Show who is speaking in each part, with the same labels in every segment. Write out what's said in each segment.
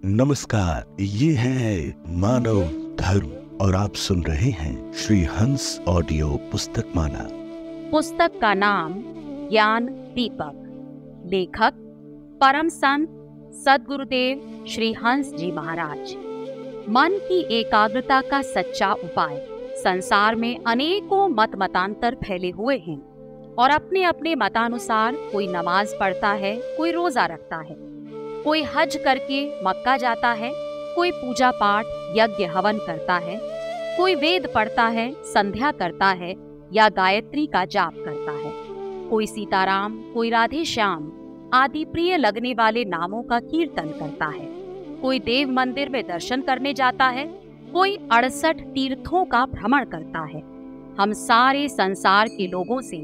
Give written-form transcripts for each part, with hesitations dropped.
Speaker 1: नमस्कार, ये है मानव धर्म और आप सुन रहे हैं श्री हंस ऑडियो पुस्तक माला।
Speaker 2: पुस्तक का नाम ज्ञान दीपक, लेखक परम संत सद्गुरुदेव श्री हंस जी महाराज। मन की एकाग्रता का सच्चा उपाय। संसार में अनेकों मतांतर फैले हुए हैं और अपने अपने मतानुसार कोई नमाज पढ़ता है, कोई रोजा रखता है, कोई हज करके मक्का जाता है, कोई पूजा पाठ यज्ञ हवन करता है, कोई वेद पढ़ता है, संध्या करता है या गायत्री का जाप करता है, कोई सीताराम, कोई राधे श्याम आदि प्रिय लगने वाले नामों का कीर्तन करता है, कोई देव मंदिर में दर्शन करने जाता है, कोई 68 तीर्थों का भ्रमण करता है। हम सारे संसार के लोगों से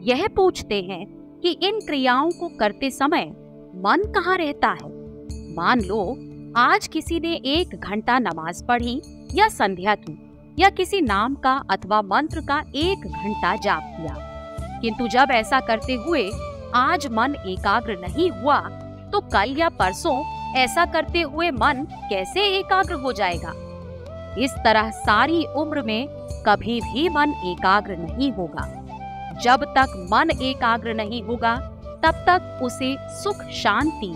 Speaker 2: यह पूछते हैं कि इन क्रियाओं को करते समय मन कहाँ रहता है। मान लो आज किसी ने 1 घंटा नमाज पढ़ी या संध्या की या किसी नाम का अथवा मंत्र का 1 घंटा जाप किया, किंतु जब ऐसा करते हुए आज मन एकाग्र नहीं हुआ तो कल या परसों ऐसा करते हुए मन कैसे एकाग्र हो जाएगा। इस तरह सारी उम्र में कभी भी मन एकाग्र नहीं होगा। जब तक मन एकाग्र नहीं होगा तब तक उसे सुख, शांति,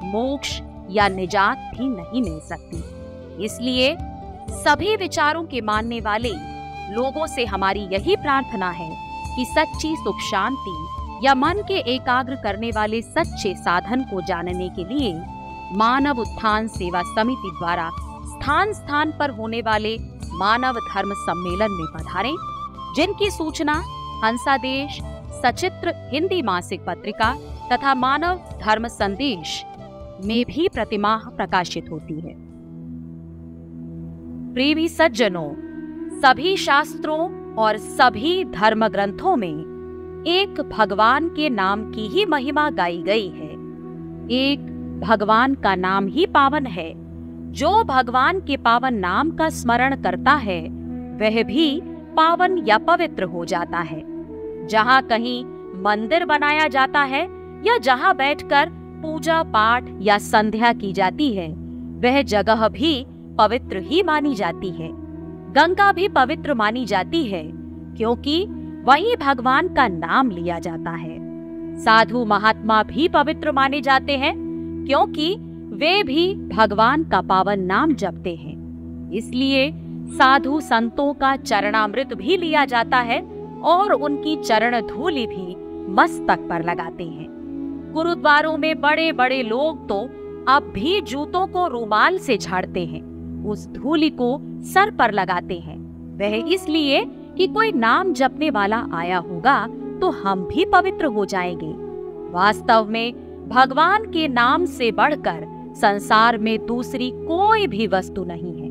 Speaker 2: मोक्ष या निजात भी नहीं मिल सकती। इसलिए सभी विचारों के मानने वाले लोगों से हमारी यही प्रार्थना है कि सच्ची सुख शांति या मन के एकाग्र करने वाले सच्चे साधन को जानने के लिए मानव उत्थान सेवा समिति द्वारा स्थान स्थान पर होने वाले मानव धर्म सम्मेलन में पधारें, जिनकी सूचना हंसादेश, सचित्र हिंदी मासिक पत्रिका तथा मानव धर्म संदेश में भी प्रतिमाह प्रकाशित होती है। प्रिय सज्जनों, सभी शास्त्रों और सभी धर्म ग्रंथों में एक भगवान के नाम की ही महिमा गाई गई है। एक भगवान का नाम ही पावन है। जो भगवान के पावन नाम का स्मरण करता है वह भी पावन या पवित्र हो जाता है। जहाँ कहीं मंदिर बनाया जाता है या जहाँ बैठकर पूजा पाठ या संध्या की जाती है वह जगह भी पवित्र ही मानी जाती है। गंगा भी पवित्र मानी जाती है क्योंकि वहीं भगवान का नाम लिया जाता है। साधु महात्मा भी पवित्र माने जाते हैं क्योंकि वे भी भगवान का पावन नाम जपते हैं। इसलिए साधु संतों का चरणामृत भी लिया जाता है और उनकी चरण धूलि भी मस्तक पर लगाते हैं। गुरुद्वारों में बड़े बड़े लोग तो अब भी जूतों को रुमाल से झाड़ते हैं, उस धूलि को सर पर लगाते हैं। वह इसलिए कि कोई नाम जपने वाला आया होगा तो हम भी पवित्र हो जाएंगे। वास्तव में भगवान के नाम से बढ़कर संसार में दूसरी कोई भी वस्तु नहीं है।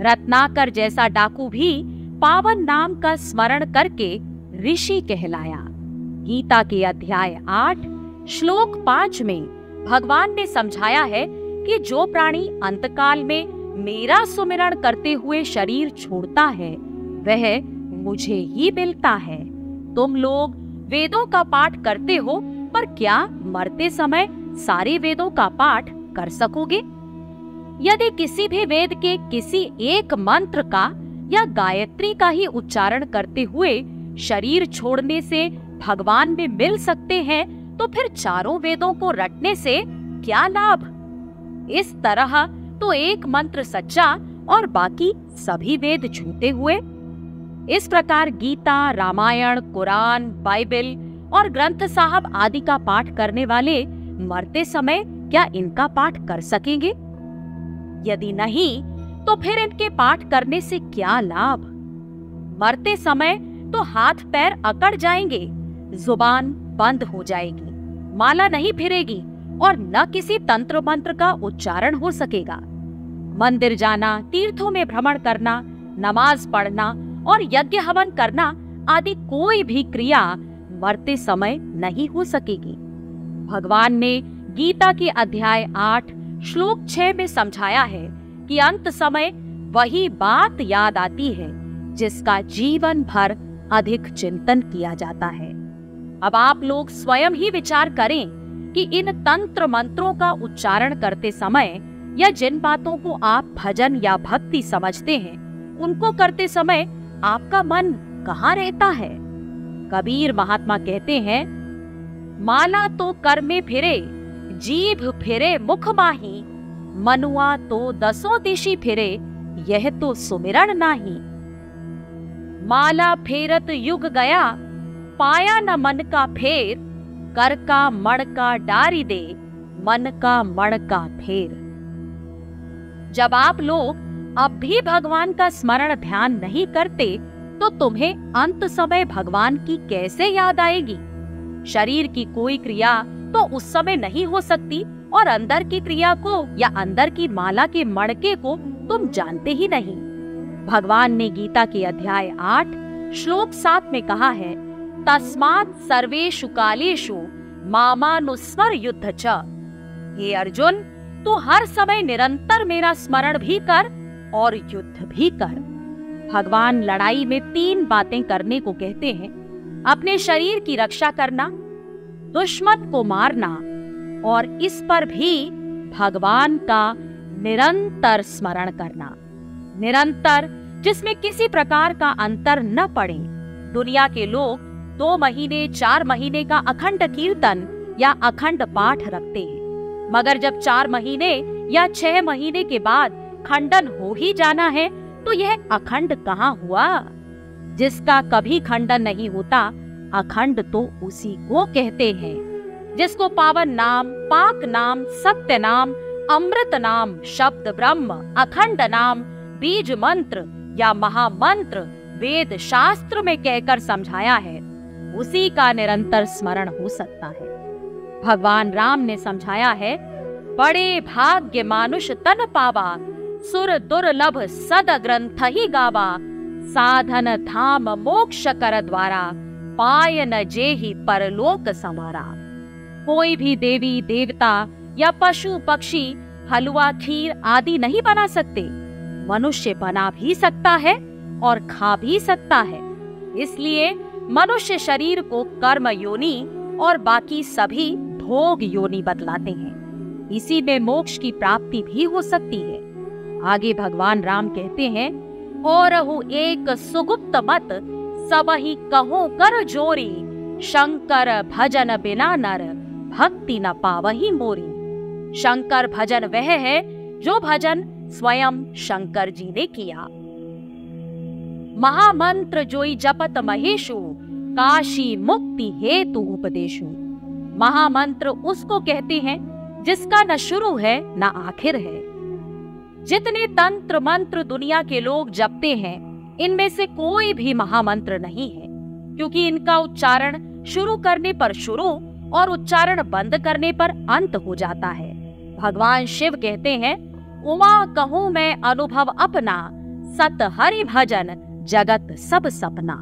Speaker 2: रत्नाकर जैसा डाकू भी पावन नाम का स्मरण करके ऋषि कहलाया। गीता के अध्याय 8 श्लोक 5 में भगवान ने समझाया है कि जो प्राणी अंतकाल में मेरा सुमिरन करते हुए शरीर छोड़ता है वह मुझे ही मिलता है। तुम लोग वेदों का पाठ करते हो, पर क्या मरते समय सारे वेदों का पाठ कर सकोगे? यदि किसी भी वेद के किसी एक मंत्र का या गायत्री का ही उच्चारण करते हुए शरीर छोड़ने से भगवान में मिल सकते हैं तो फिर चारों वेदों को रटने से क्या लाभ? इस तरह तो एक मंत्र सच्चा और बाकी सभी वेद झूठे हुए। इस प्रकार गीता, रामायण, कुरान, बाइबल और ग्रंथ साहब आदि का पाठ करने वाले मरते समय क्या इनका पाठ कर सकेंगे? यदि नहीं तो फिर इनके पाठ करने से क्या लाभ? मरते समय तो हाथ पैर अकड़ जाएंगे, जुबान बंद हो जाएगी, माला नहीं फिरेगी और न किसी तंत्र मंत्र का उच्चारण हो सकेगा। मंदिर जाना, तीर्थों में भ्रमण करना, नमाज पढ़ना और यज्ञ हवन करना आदि कोई भी क्रिया मरते समय नहीं हो सकेगी। भगवान ने गीता के अध्याय 8 श्लोक 6 में समझाया है कि अंत समय वही बात याद आती है जिसका जीवन भर अधिक चिंतन किया जाता है। अब आप लोग स्वयं ही विचार करें कि इन तंत्र मंत्रों का उच्चारण करते समय या जिन बातों को आप भजन या भक्ति समझते हैं, उनको करते समय आपका मन कहाँ रहता है? कबीर महात्मा कहते हैं, माला तो कर में फिरे, जीभ फिरे मुख माही, मनुआ तो दसों दिशि फिरे, यह तो सुमिरन नाही। माला फेरत युग गया, पाया न मन का फेर, कर का मण का डारी दे, मन का मण का फेर। जब आप लोग अब भी भगवान का स्मरण ध्यान नहीं करते, तो तुम्हें अंत समय भगवान की कैसे याद आएगी? शरीर की कोई क्रिया तो उस समय नहीं हो सकती, और अंदर की क्रिया को या अंदर की माला के मणके को तुम जानते ही नहीं। भगवान ने गीता के अध्याय 8 श्लोक 7 में कहा है, तस्मात् सर्वेषु कालेषु मामानुस्मर युद्ध च। हे अर्जुन, तू हर समय निरंतर मेरा स्मरण भी कर और युद्ध भी कर। भगवान लड़ाई में 3 बातें करने को कहते हैं, अपने शरीर की रक्षा करना, दुश्मन को मारना, और इस पर भी भगवान का निरंतर स्मरण करना। निरंतर, जिसमें किसी प्रकार का अंतर न पड़े। दुनिया के लोग 2 महीने 4 महीने का अखंड कीर्तन या अखंड पाठ रखते हैं, मगर जब 4 महीने या 6 महीने के बाद खंडन हो ही जाना है, तो यह अखंड कहाँ हुआ? जिसका कभी खंडन नहीं होता, अखंड तो उसी को कहते हैं। जिसको पावन नाम, पाक नाम, सत्य नाम, अमृत नाम, शब्द ब्रह्म, अखंड नाम, बीज मंत्र या महामंत्र वेद शास्त्र में कहकर समझाया है, उसी का निरंतर स्मरण हो सकता है। भगवान राम ने समझाया है, बड़े भाग्य मानुष तन पावा, सुर दुर्लभ सद ग्रंथ ही गावा, साधन धाम मोक्ष कर द्वारा, पाय न जेहि परलोक संवारा। कोई भी देवी देवता या पशु पक्षी हलवा खीर आदि नहीं बना सकते। मनुष्य बना भी सकता है और खा भी सकता है। इसलिए मनुष्य शरीर को कर्म योनि और बाकी सभी भोग योनि बतलाते हैं। इसी में मोक्ष की प्राप्ति भी हो सकती है। आगे भगवान राम कहते हैं, और हु एक सुगुप्त मत, सबहि कहो कर जोरी, शंकर भजन बिना नर, भक्ति न पावहि मोरी। शंकर भजन वह है जो भजन स्वयं शंकर जी ने किया। महामंत्र जोई जपत महेशु, काशी मुक्ति हेतु उपदेशु। महामंत्र उसको कहते हैं जिसका न शुरू है न आखिर है। जितने तंत्र मंत्र दुनिया के लोग जपते हैं, इनमें से कोई भी महामंत्र नहीं है, क्योंकि इनका उच्चारण शुरू करने पर शुरू और उच्चारण बंद करने पर अंत हो जाता है। भगवान शिव कहते हैं, उमा कहूं मैं अनुभव अपना, सत हरि भजन जगत सब सपना।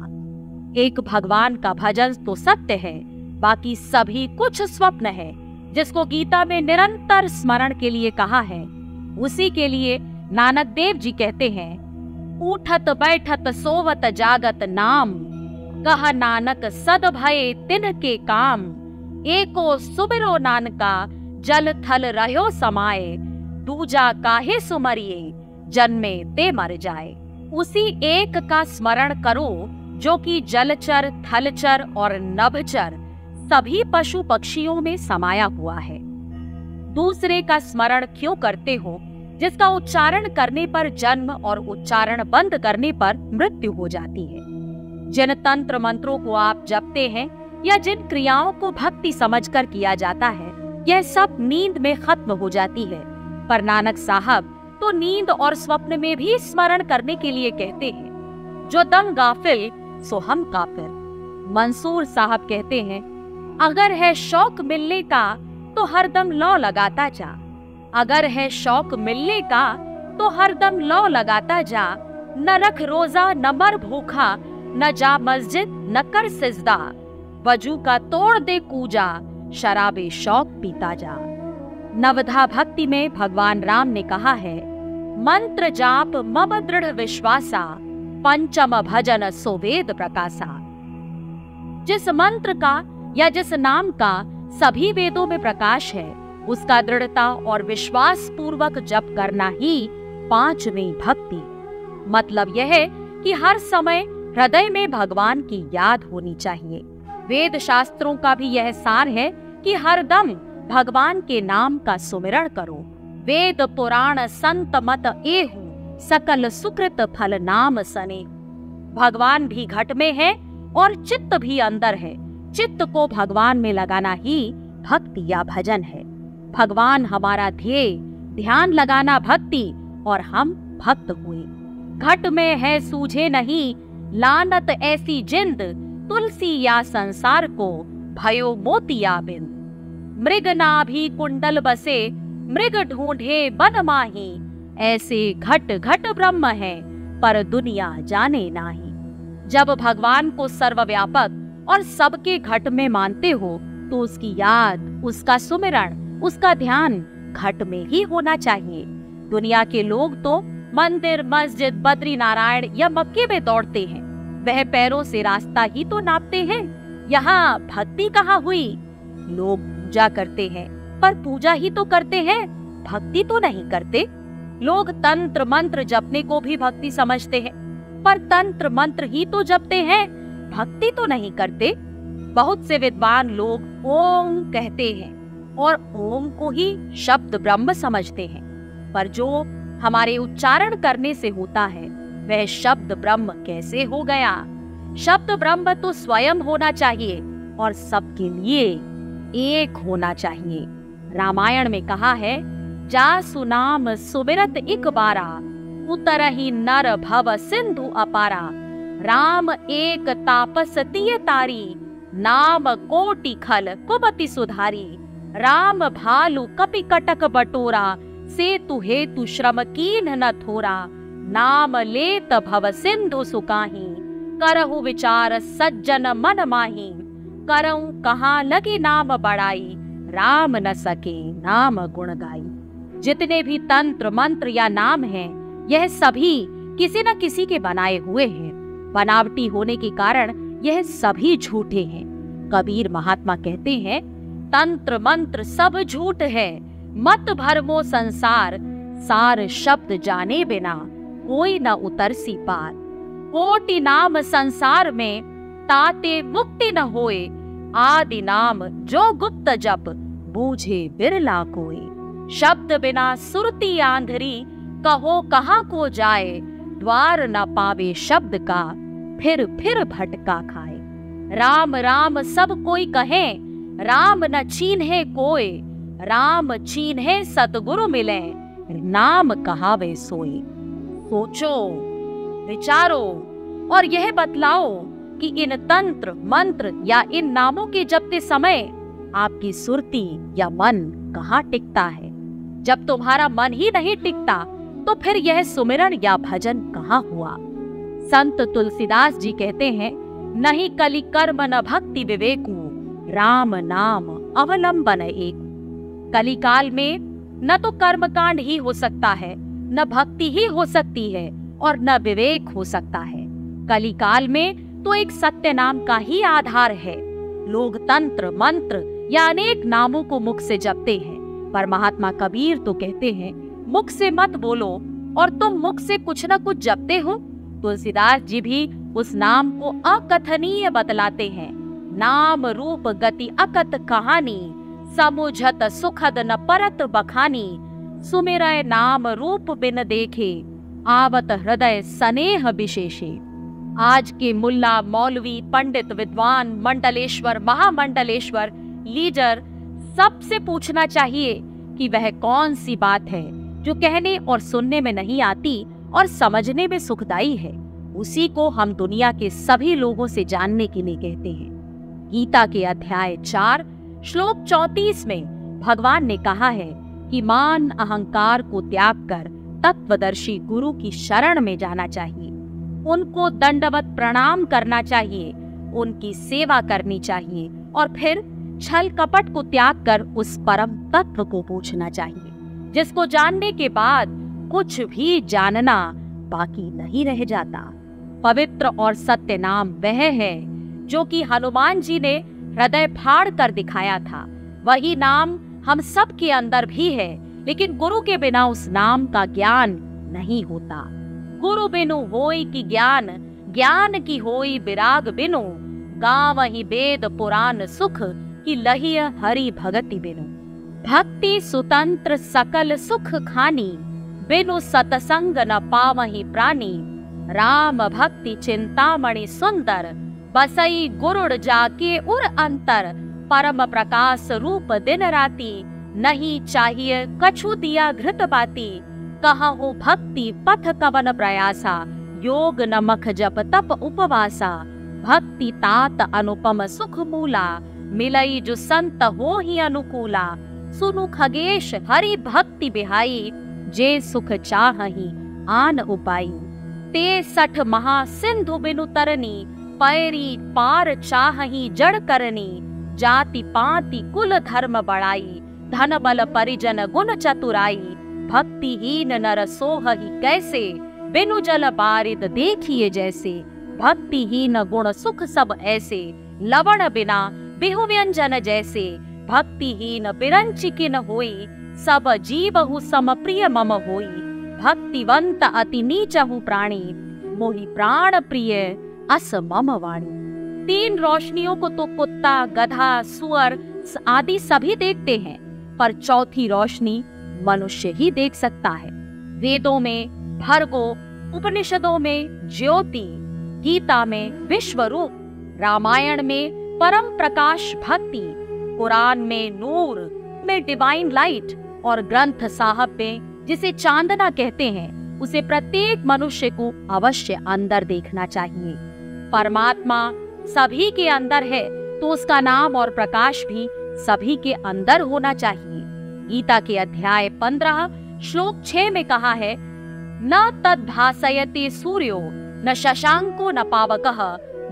Speaker 2: एक भगवान का भजन तो सत्य है, बाकी सभी कुछ स्वप्न है। जिसको गीता में निरंतर स्मरण के लिए कहा है, उसी के लिए नानक देव जी कहते हैं, उठत बैठत सोवत जागत नाम, कह नानक सद भये तिन्ह के काम। एको सुमिरो नानका, जल थल रह्यो समाये, दूजा काहे सुमरिये, जन्मे ते मर जाए। उसी एक का स्मरण करो जो कि जलचर, थलचर और नभचर सभी पशु पक्षियों में समाया हुआ है। दूसरे का स्मरण क्यों करते हो जिसका उच्चारण करने पर जन्म और उच्चारण बंद करने पर मृत्यु हो जाती है? जिन तंत्र मंत्रों को आप जपते हैं या जिन क्रियाओं को भक्ति समझकर किया जाता है, यह सब नींद में खत्म हो जाती है। पर नानक साहब तो नींद और स्वप्न में भी स्मरण करने के लिए कहते हैं, जो दम गाफिल सो हम काफिर। मंसूर साहब कहते हैं, अगर है शौक मिलने का तो हरदम लौ लगाता जा, अगर है शौक मिलने का तो हरदम लौ लगाता जा। न रख रोजा न मर भूखा, न जा मस्जिद न कर सिजदा, वजू का तोड़ दे कूजा, शराबे शौक पीता जा। नवधा भक्ति में भगवान राम ने कहा है, मंत्र जाप मम दृढ़ विश्वासा, पंचम भजन सो वेद प्रकाशा। जिस मंत्र का या जिस नाम का सभी वेदों में प्रकाश है, उसका दृढ़ता और विश्वास पूर्वक जप करना ही पांचवी भक्ति। मतलब यह है कि हर समय हृदय में भगवान की याद होनी चाहिए। वेद शास्त्रों का भी यह सार है कि हर दम भगवान के नाम का सुमिरण करो। वेद पुराण संत मत एहु, सकल सुकृत फल नाम सने। भगवान भी घट में है और चित्त भी अंदर है। चित्त को भगवान में लगाना ही भक्ति या भजन है। भगवान हमारा ध्येय, ध्यान लगाना भक्ति, और हम भक्त हुए। घट में है सूझे नहीं, लानत ऐसी जिंद, तुलसी या संसार को भयो मोतिया बिंद। मृग नाभि कुंडल बसे, मृग ढूंढे बन माही, ऐसे घट घट ब्रह्म है, पर दुनिया जाने नाही। जब भगवान को सर्वव्यापक और सबके घट में मानते हो तो उसकी याद, उसका सुमिरण, उसका ध्यान घट में ही होना चाहिए। दुनिया के लोग तो मंदिर, मस्जिद, बद्री नारायण या मक्के में दौड़ते हैं। वह पैरों से रास्ता ही तो नापते हैं। यहाँ भक्ति कहाँ हुई? लोग पूजा करते हैं, पर पूजा ही तो करते हैं, भक्ति तो नहीं करते। लोग तंत्र मंत्र जपने को भी भक्ति समझते हैं, पर तंत्र मंत्र ही तो जपते हैं, भक्ति तो नहीं करते। बहुत से विद्वान लोग ओम कहते हैं और ओम को ही शब्द ब्रह्म समझते हैं, पर जो हमारे उच्चारण करने से होता है वह शब्द ब्रह्म कैसे हो गया? शब्द ब्रह्म तो स्वयं होना चाहिए और सबके लिए एक होना चाहिए। रामायण में कहा है, जा सुनाम सुमिरत इक बारा, उतरहि नर भव सिंधु अपारा। राम एक तापस तिय तारी, नाम कोटि खल कुमति सुधारी। राम भालु कपि कटक बटोरा, सेतु हेतु श्रम कीन न थोरा। नाम लेत भव सिंधु सुकाही, करहु विचार सज्जन मन माही। करऊं कहाँ लगी नाम बड़ाई, राम न सके नाम गुण गाई। जितने भी तंत्र मंत्र या नाम हैं, यह सभी किसी न किसी के बनाए हुए हैं। बनावटी होने के कारण यह सभी झूठे हैं। कबीर महात्मा कहते हैं, तंत्र मंत्र सब झूठ है, मत भरमो संसार। सार शब्द जाने बिना कोई न उतरसी पार। कोटि नाम संसार में, ताते मुक्ति न होए। आदि नाम जो गुप्त जप, बूझे बिरला कोई। शब्द बिना सुरती आंधरी, कहो कहाँ को जाए। द्वार न पावे शब्द का, फिर भटका खाए। राम राम सब कोई कहे, राम न छीन्हे कोय। राम छीन्हे सतगुरु मिले, नाम कहावे सोए। सोचो, विचारो और यह बतलाओ कि इन तंत्र मंत्र या इन नामों के जपते समय आपकी सुरती या मन कहाँ टिकता है? जब तुम्हारा मन ही नहीं टिकता तो फिर यह सुमिरन या भजन कहाँ हुआ? संत तुलसीदास जी कहते हैं, नहीं कलि कर्म न भक्ति विवेकु, राम नाम अवलंबन एक। कलिकाल में न तो कर्मकांड ही हो सकता है, न भक्ति ही हो सकती है और न विवेक हो सकता है। कलिकाल में तो एक सत्य नाम का ही आधार है। लोग तंत्र मंत्र या अनेक नामों को मुख से जपते हैं, पर महात्मा कबीर तो कहते हैं, मुख से मत बोलो और तुम मुख से कुछ न कुछ जपते हो। तुलसीदास जी भी उस नाम को अकथनीय बतलाते हैं। नाम रूप गति अकत कहानी, समुझत सुखद न परत बखानी। सुमिरय नाम रूप बिन देखे, आवत हृदय स्नेह विशेषे। आज के मुल्ला मौलवी पंडित विद्वान मंडलेश्वर महामंडलेश्वर लीडर सबसे पूछना चाहिए कि वह कौन सी बात है जो कहने और सुनने में नहीं आती और समझने में सुखदाई है। उसी को हम दुनिया के सभी लोगों से जानने के लिए कहते हैं। गीता के अध्याय 4 श्लोक 34 में भगवान ने कहा है कि मान अहंकार को त्याग कर तत्वदर्शी गुरु की शरण में जाना चाहिए। उनको दंडवत प्रणाम करना चाहिए, उनकी सेवा करनी चाहिए और फिर छल कपट को त्याग कर उस परम तत्व को पूछना चाहिए, जिसको जानने के बाद कुछ भी जानना बाकी नहीं रह जाता। पवित्र और सत्य नाम वह है जो कि हनुमान जी ने हृदय फाड़ कर दिखाया था। वही नाम हम सब के अंदर भी है, लेकिन गुरु के बिना उस नाम का ज्ञान नहीं होता। गुरु बिनु होई की ज्ञान, ज्ञान की होई विराग बिनु, गावहि वेद पुराण सुख की लहिय हरि भगति बिनु। भक्ति सुतंत्र सकल सुख खानी, बिनु सतसंग न पावहि प्राणी। राम भक्ति चिंतामणि सुंदर, बसई गुरुड़ जाके उर अंतर। परम प्रकाश रूप दिन राती, नहीं चाहिए कछु दिया घृत बाती। कहूँ भक्ति पथ कवन प्रयासा, योग नमख जप तप उपवासा। भक्ति तात अनुपम सुख मूला, मिलई जो संत हो ही अनुकूला। सुनु खगेश हरि भक्ति बिहाई, जे सुख चाहहि आन उपाई। ते सठ महा सिंधु बिनु तरनी, पैरी पार चाहहि जड़ करनी। जाति पाति कुल धर्म बढ़ाई, धन बल परिजन गुण चतुराई। भक्तिहीन नर सोहहि कैसे, बिनु जल बारिद देखिए जैसे। भक्तिहीन गुण सुख सब ऐसे, लवण बिना बिहु व्यंजन जैसे। भक्तिहीन बिरंचि किन होई, सब जीवहु सम प्रिय मम होई। भक्तिवंत अति नीचहु प्राणी, मोहि प्राण प्रिय अस मम वाणी। तीन रोशनियों को तो कुत्ता, गधा, सुअर आदि सभी देखते हैं, पर चौथी रोशनी मनुष्य ही देख सकता है। वेदों में भर्गो, उपनिषदों में ज्योति, गीता में विश्वरूप, रामायण में परम प्रकाश भक्ति, कुरान में नूर में डिवाइन लाइट और ग्रंथ साहब में जिसे चांदना कहते हैं, उसे प्रत्येक मनुष्य को अवश्य अंदर देखना चाहिए। परमात्मा सभी के अंदर है तो उसका नाम और प्रकाश भी सभी के अंदर होना चाहिए। गीता के अध्याय 15 श्लोक 6 में कहा है, न तद भासयते सूर्यो न शशांको न पावकः,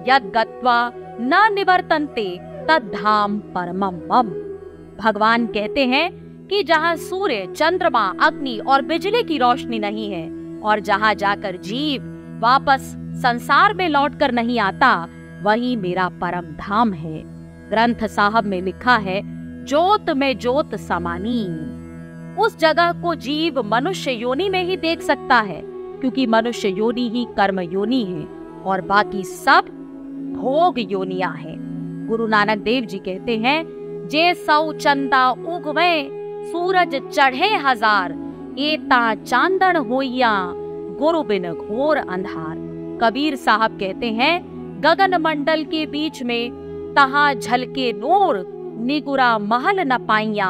Speaker 2: यद गत्वा न निवर्तन्ते तद धाम परमम मम। भगवान कहते हैं कि जहाँ सूर्य, चंद्रमा, अग्नि और बिजली की रोशनी नहीं है, और जहाँ जाकर जीव वापस संसार में लौटकर नहीं आता, वही मेरा परम धाम है। ग्रंथ साहब में लिखा है, ज्योत में ज्योत समानी। उस जगह को जीव मनुष्य योनि में ही देख सकता है, क्योंकि मनुष्य योनि ही कर्म योनि है और बाकी सब भोग योनियां हैं। गुरु नानक देव जी कहते हैं, जे सौ चंदा उगवे सूरज चढ़े हजार, एता चांदन होइया गुरु बिन घोर अंधार। कबीर साहब कहते हैं, गगन मंडल के बीच में तहा झलके नूर, निगुरा महल न पाइया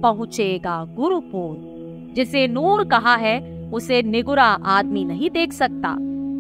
Speaker 2: पहुँचेगा गुरुपुर। जिसे नूर कहा है उसे निगुरा आदमी नहीं देख सकता।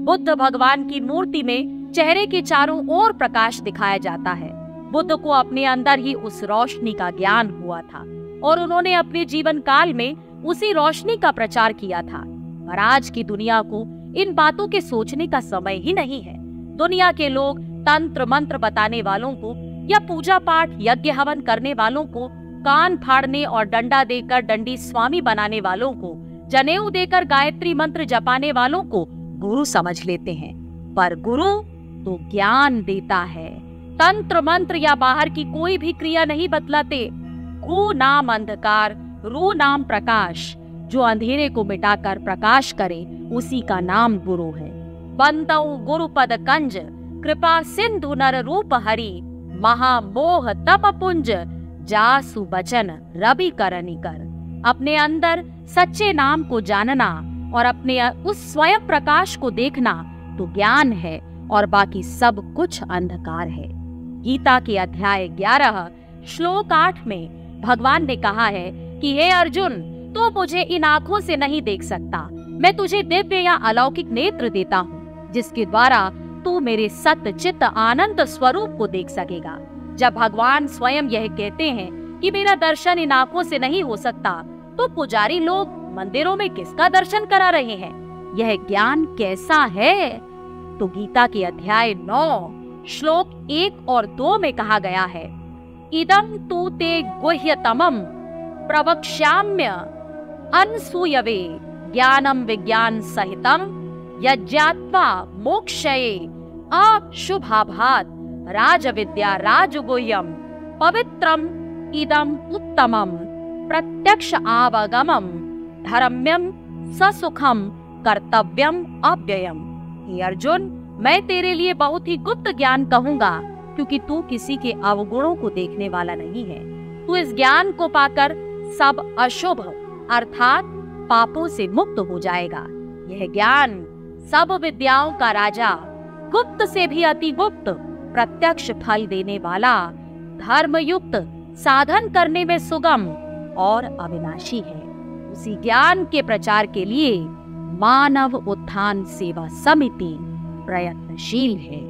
Speaker 2: बुद्ध भगवान की मूर्ति में चेहरे के चारों ओर प्रकाश दिखाया जाता है। बुद्ध को अपने अंदर ही उस रोशनी का ज्ञान हुआ था और उन्होंने अपने जीवन काल में उसी रोशनी का प्रचार किया था। पर आज की दुनिया को इन बातों के सोचने का समय ही नहीं है। दुनिया के लोग तंत्र मंत्र बताने वालों को या पूजा पाठ यज्ञ हवन करने वालों को, कान फाड़ने और डंडा देकर दंडी स्वामी बनाने वालों को, जनेऊ देकर गायत्री मंत्र जपाने वालों को गुरु समझ लेते हैं। पर गुरु तो ज्ञान देता है। तंत्र मंत्र या बाहर की कोई भी क्रिया नहीं बतलाते। घु नाम अंधकार, रू नाम प्रकाश। जो अंधेरे को मिटाकर प्रकाश करे, उसी का नाम गुरु है। बंतौ गुरु पद कंज, कृपा सिंधु नर रूप हरि। महामोह तप पुंज, जासु बचन रवि करनी कर। अपने अंदर सच्चे नाम को जानना और अपने उस स्वयं प्रकाश को देखना तो ज्ञान है, और बाकी सब कुछ अंधकार है। गीता के अध्याय 11 श्लोक 8 में भगवान ने कहा है कि हे अर्जुन, तू मुझे इन आंखों से नहीं देख सकता। मैं तुझे दिव्य या अलौकिक नेत्र देता हूँ, जिसके द्वारा तू मेरे सत्य चित्त आनंद स्वरूप को देख सकेगा। जब भगवान स्वयं यह कहते हैं कि मेरा दर्शन इन आंखों से नहीं हो सकता, तो पुजारी लोग मंदिरों में किसका दर्शन करा रहे हैं? यह ज्ञान कैसा है? तो गीता के अध्याय 9 श्लोक 1 और 2 में कहा गया है, इदं तू ते गुह्यतमं प्रवक्ष्याम्य अनसूयवे ज्ञानम विज्ञान सहितम यज्ञात्वा मोक्षये अशुभाभात राजविद्या राजगुह्यम पवित्रम इदम उत्तमम प्रत्यक्ष आवागमम धर्म्यम ससुखम कर्तव्यम अव्ययम। हे अर्जुन, मैं तेरे लिए बहुत ही गुप्त ज्ञान कहूंगा, क्योंकि तू किसी के अवगुणों को देखने वाला नहीं है। तू इस ज्ञान को पाकर सब अशुभ अर्थात पापों से मुक्त हो जाएगा। यह ज्ञान सब विद्याओं का राजा, गुप्त से भी अति गुप्त, प्रत्यक्ष फल देने वाला, धर्मयुक्त, साधन करने में सुगम और अविनाशी है। उसी ज्ञान के प्रचार के लिए मानव उत्थान सेवा समिति प्रयत्नशील है।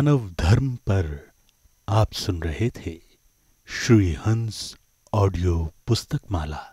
Speaker 1: मानव धर्म पर आप सुन रहे थे श्री हंस ऑडियो पुस्तक माला।